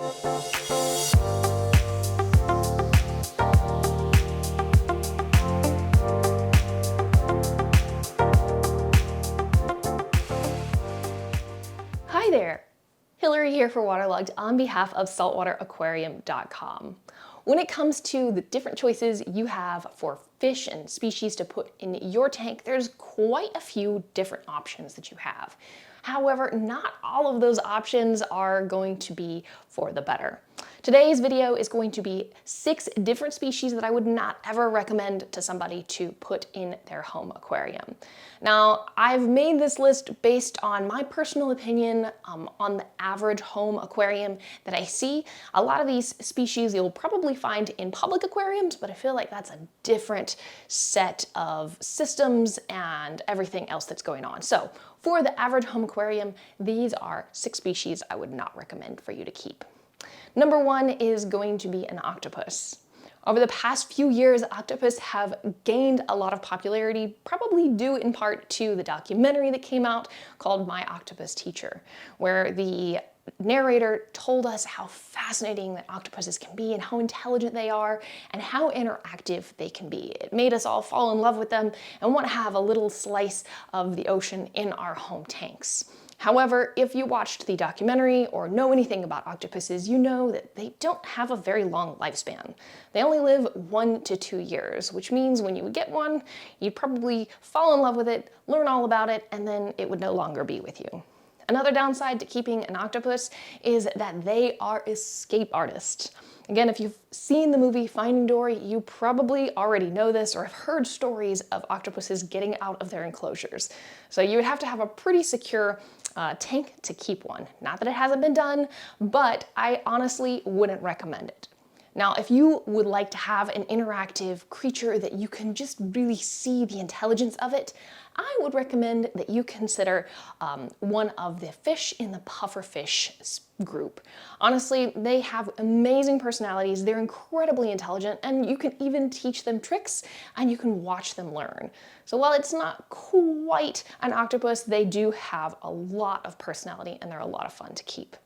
Hi there, Hilary here for Waterlogged on behalf of SaltwaterAquarium.com. When it comes to the different choices you have for fish and species to put in your tank, there's quite a few different options that you have. However, not all of those options are going to be for the better. Today's video is going to be 6 different species that I would not ever recommend to somebody to put in their home aquarium. Now, I've made this list based on my personal opinion on the average home aquarium that I see. A lot of these species you'll probably find in public aquariums, but I feel like that's a different set of systems and everything else that's going on. So for the average home aquarium, these are 6 species I would not recommend for you to keep. Number 1 is going to be an octopus. Over the past few years, octopus have gained a lot of popularity, probably due in part to the documentary that came out called My Octopus Teacher, where the narrator told us how fascinating that octopuses can be and how intelligent they are and how interactive they can be. It made us all fall in love with them and want to have a little slice of the ocean in our home tanks. However, if you watched the documentary or know anything about octopuses, you know that they don't have a very long lifespan. They only live 1 to 2 years, which means when you would get one, you'd probably fall in love with it, learn all about it, and then it would no longer be with you. Another downside to keeping an octopus is that they are escape artists. Again, if you've seen the movie Finding Dory, you probably already know this or have heard stories of octopuses getting out of their enclosures. So you would have to have a pretty secure tank to keep one. Not that it hasn't been done, but I honestly wouldn't recommend it. Now, if you would like to have an interactive creature that you can just really see the intelligence of it, I would recommend that you consider one of the fish in the pufferfish group. Honestly, they have amazing personalities, they're incredibly intelligent, and you can even teach them tricks and you can watch them learn. So while it's not quite an octopus, they do have a lot of personality and they're a lot of fun to keep.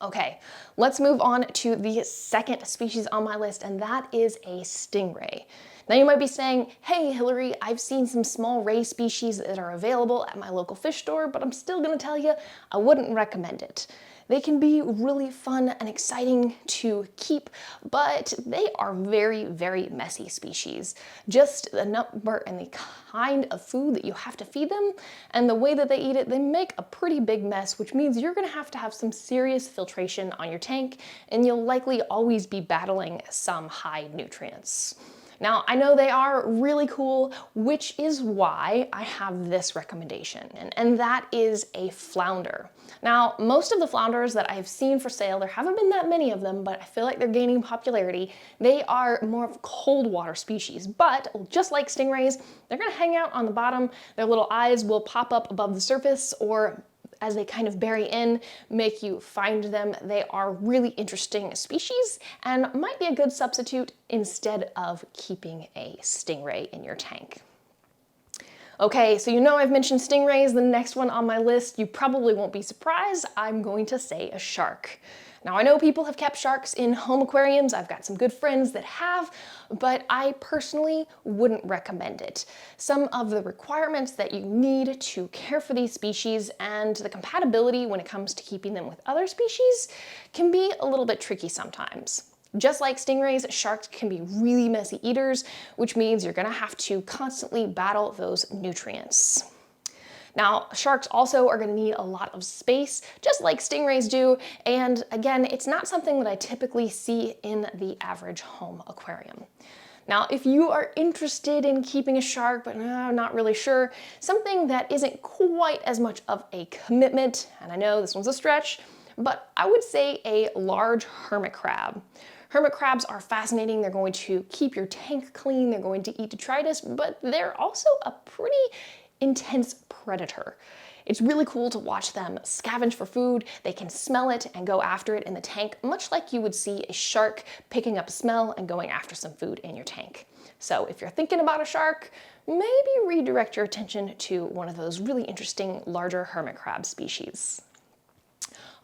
Okay, let's move on to the second species on my list, and that is a stingray. Now you might be saying, hey Hilary, I've seen some small ray species that are available at my local fish store, but I'm still gonna tell you, I wouldn't recommend it. They can be really fun and exciting to keep, but they are very, very messy species. Just the number and the kind of food that you have to feed them and the way that they eat it, they make a pretty big mess, which means you're gonna have to have some serious filtration on your tank, and you'll likely always be battling some high nutrients. Now, I know they are really cool, which is why I have this recommendation, and that is a flounder. Now, most of the flounders that I've seen for sale, there haven't been that many of them, but I feel like they're gaining popularity. They are more of cold water species, but just like stingrays, they're gonna hang out on the bottom. Their little eyes will pop up above the surface, or as they kind of bury in, make you find them. They are really interesting species and might be a good substitute instead of keeping a stingray in your tank. Okay, so you know I've mentioned stingrays. The next one on my list, you probably won't be surprised, I'm going to say a shark. Now I know people have kept sharks in home aquariums, I've got some good friends that have, but I personally wouldn't recommend it. Some of the requirements that you need to care for these species and the compatibility when it comes to keeping them with other species can be a little bit tricky sometimes. Just like stingrays, sharks can be really messy eaters, which means you're gonna have to constantly battle those nutrients. Now, sharks also are gonna need a lot of space, just like stingrays do, and again, it's not something that I typically see in the average home aquarium. Now, if you are interested in keeping a shark, but not really sure, something that isn't quite as much of a commitment, and I know this one's a stretch, but I would say a large hermit crab. Hermit crabs are fascinating. They're going to keep your tank clean, they're going to eat detritus, but they're also a pretty intense predator. It's really cool to watch them scavenge for food. They can smell it and go after it in the tank, much like you would see a shark picking up a smell and going after some food in your tank. So if you're thinking about a shark, maybe redirect your attention to one of those really interesting larger hermit crab species.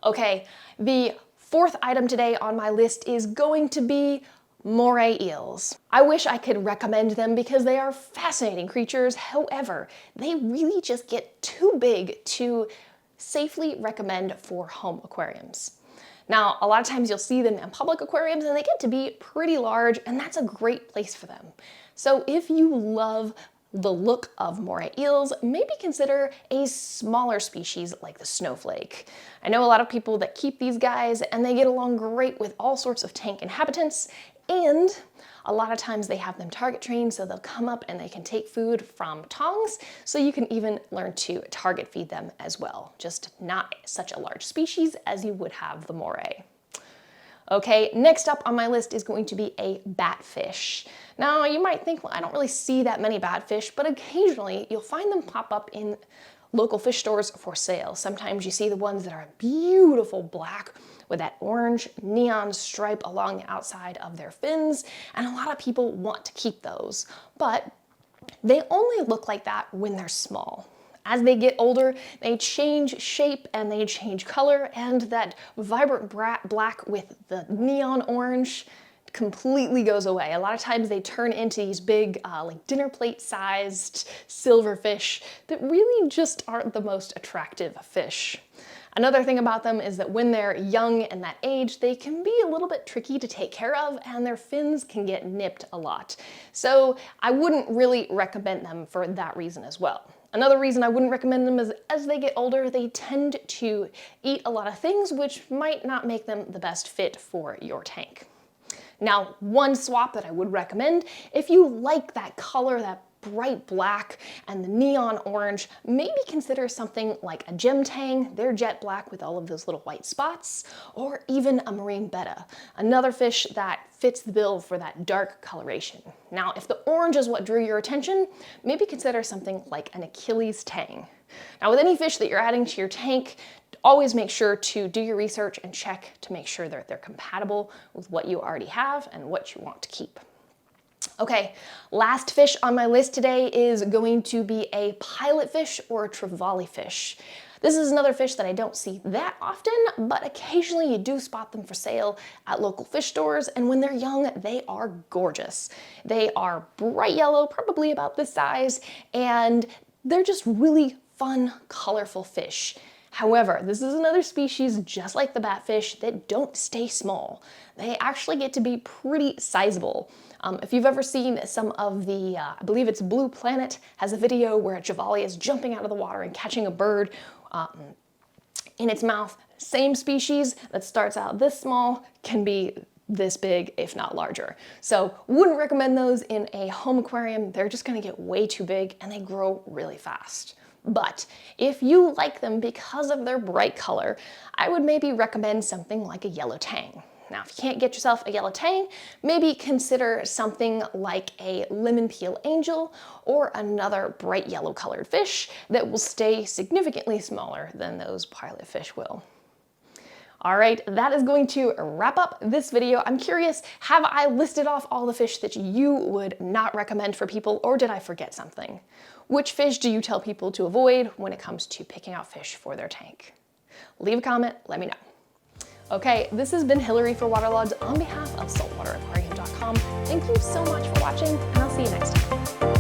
Okay, the Fourth item today on my list is going to be moray eels. I wish I could recommend them because they are fascinating creatures. However, they really just get too big to safely recommend for home aquariums. Now, a lot of times you'll see them in public aquariums and they get to be pretty large, and that's a great place for them. So if you love the look of moray eels, maybe consider a smaller species like the snowflake. I know a lot of people that keep these guys and they get along great with all sorts of tank inhabitants, and a lot of times they have them target trained, so they'll come up and they can take food from tongs, so you can even learn to target feed them as well. Just not such a large species as you would have the moray. Okay, next up on my list is going to be a batfish. Now, you might think, well, I don't really see that many batfish, but occasionally you'll find them pop up in local fish stores for sale. Sometimes you see the ones that are beautiful black with that orange neon stripe along the outside of their fins, and a lot of people want to keep those, but they only look like that when they're small. As they get older, they change shape and they change color, and that vibrant black with the neon orange completely goes away. A lot of times they turn into these big like dinner plate sized silverfish that really just aren't the most attractive fish. Another thing about them is that when they're young and that age, they can be a little bit tricky to take care of, and their fins can get nipped a lot. So I wouldn't really recommend them for that reason as well. Another reason I wouldn't recommend them is as they get older, they tend to eat a lot of things which might not make them the best fit for your tank. Now, one swap that I would recommend, if you like that color, that bright black and the neon orange, maybe consider something like a gem tang. They're jet black with all of those little white spots, or even a marine betta, another fish that fits the bill for that dark coloration. Now, if the orange is what drew your attention, maybe consider something like an Achilles tang. Now, with any fish that you're adding to your tank, always make sure to do your research and check to make sure that they're compatible with what you already have and what you want to keep. Okay, last fish on my list today is going to be a pilot fish or a trevally fish. This is another fish that I don't see that often, but occasionally you do spot them for sale at local fish stores, and when they're young, they are gorgeous. They are bright yellow, probably about this size, and they're just really fun, colorful fish. However, this is another species just like the batfish that don't stay small. They actually get to be pretty sizable. If you've ever seen some of the, I believe it's Blue Planet, has a video where a trevally is jumping out of the water and catching a bird in its mouth. Same species that starts out this small can be this big, if not larger. So wouldn't recommend those in a home aquarium. They're just gonna get way too big and they grow really fast. But if you like them because of their bright color, I would maybe recommend something like a yellow tang. Now, if you can't get yourself a yellow tang, maybe consider something like a lemon peel angel or another bright yellow colored fish that will stay significantly smaller than those pilot fish will. All right, that is going to wrap up this video. I'm curious, have I listed off all the fish that you would not recommend for people, or did I forget something? Which fish do you tell people to avoid when it comes to picking out fish for their tank? Leave a comment, let me know. Okay, this has been Hilary for Waterlogged on behalf of SaltwaterAquarium.com. Thank you so much for watching, and I'll see you next time.